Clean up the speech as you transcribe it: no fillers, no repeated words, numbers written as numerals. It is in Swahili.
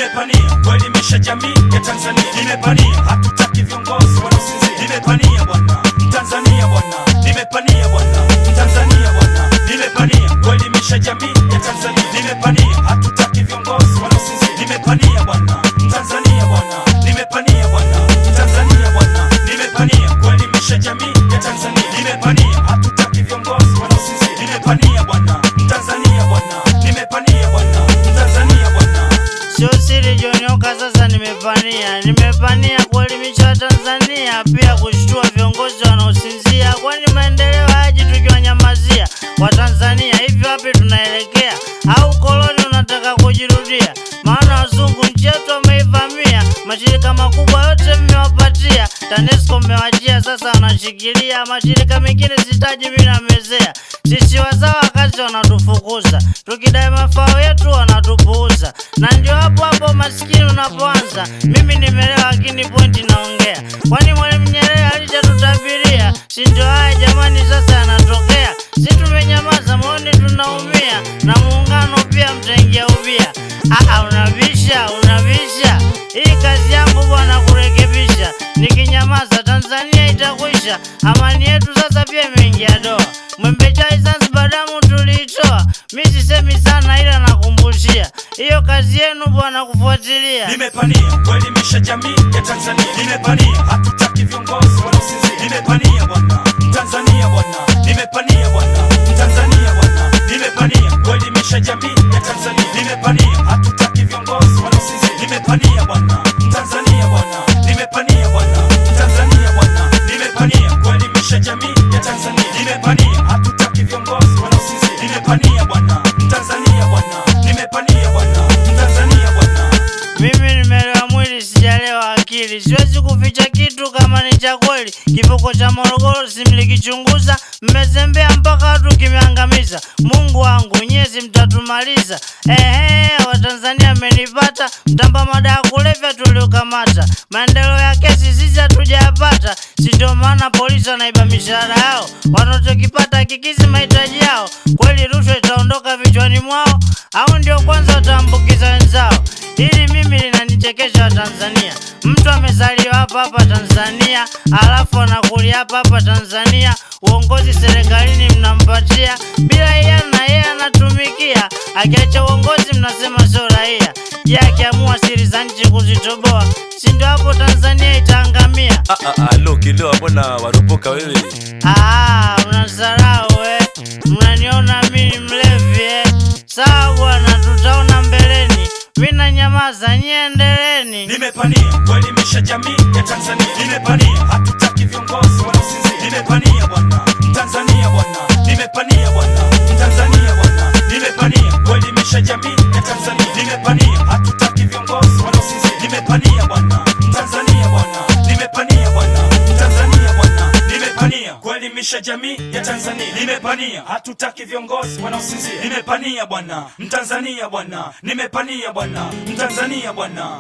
nimepania kuelimisha jamii ya Tanzania. Nimepania hatutaki viongozi wanaosinzia. Nimepania bwana Tanzania bwana, nimepania bwana Tanzania bwana, nimepania kuelimisha jamii ya Tanzania. Nimepania hatutaki viongozi wanaosinzia. Nimepania bwana Tanzania bwana, nimepania bwana Tanzania bwana, nimepania kuelimisha jamii ya Tanzania. Nimepania hatutaki viongozi wanaosinzia. Nimepania bwana Tanzania bwana, nimepania bwana Tanzania bwana. Sio siri jonyoka, sasa nimepania kuelimisha Tanzania, pia kushtua viongozi wanaosinzia. Kwani maendeleo hayaji tukiwanyamazia Watanzania? Hivi wapi tunaelekea? Au koloni unataka kujirudia? Maana wazungu nchi yetu wameivamia, mashirika makubwa yote mmewapatia, TANESCO mmewajia, sasa wanashikilia mashirika mengine sitaji mimi namezea. Sisi wazawa kazi wanatufukuza, tukidai mafao yetu wanatupuuza, na ndio hapo maskini unapoanza. Mimi nimelewa lakini pointi naongea, kwani Mwalimu Nyerere alishatutabiria? Si ndio haya jamani sasa yanatokea? Si tumenyamaza, maoni tunaumia, na muungano pia mtaingia ubia. Unabisha. Hii kazi yangu bwana kurekebisha, nikinyamaza Tanzania itakwisha. Amani yetu sasa pia imeingia doa, Mwembe Chai Zanzibar damu tuliitoa. Mimi sisemi sana ila nakumbushia, hiyo kazi yenu bwana kufuatilia. Nimepania kuelimisha jamii ya Tanzania. Nimepania hatutaki viongozi wanaosinzia. Nimepania bwana Tanzania bwana, nimepania bwana Tanzania bwana, nimepania kuelimisha jamii ya Tanzania. Nimepania hatutaki viongozi wanaosinzia. Nimepania bwana Tanzania bwana, nimepania bwana Tanzania bwana, nimepania kuelimisha jamii ya Tanzania. Nimepania hatutaki viongozi wanaosinzia. Nimepania bwana Tanzania bwana, nimepania bwana Tanzania bwana. Mimi nimelewa mwili sijalewa akili, siwezi kuficha kitu kama ni cha kweli. Kivuko cha Morogoro simlikichunguza, mmezembea mpaka watu kimeangamiza. Mungu wangu nyezi mtatumaliza. Watanzania amenipata, mtamba mada ya kulevya tuliokamata. Maendeleo ya kesi sisi hatujayapata, si ndio maana polisi wanaiba mishahara yao, wanachokipata kikizi mahitaji yao. Kweli rushwa itaondoka vichwani mwao, au ndio kwanza wataambukiza wenzao? Hili mimi linanichekesha Tanzania. Mtu amezaliwa hapa Tanzania, alafu anakulia hapa Tanzania, uongozi serikalini mnampatia bila yeye, na yeye anatumikia. Akiacha uongozi mnasema sio raia. Je, akiamua siri za nchi kuzitoboa, si ndio hapo Tanzania itaangamia? Leo mbona warupuka wewe? Unasarau mnaniona mimi mlevi Sawa bwana, tutaona mbeleni. Mimi nanyamaza, niendeleni. Nimepania kuelimisha jamii ya Tanzania. Nimepania hatutaki viongozi wanaosinzia. Nimepania bwana Tanzania bwana, nimepania bwana Tanzania bwana, nimepania kuelimisha jamii ya Tanzania. Nimepania hatutaki viongozi wanaosinzia. Nimepania bwana Tanzania bwana, nimepania bwana Tanzania bwana, nimepania kuelimisha jamii ya Tanzania. Nimepania hatutaki viongozi wanaosinzia. Nimepania bwana Tanzania bwana, nimepania bwana Tanzania bwana.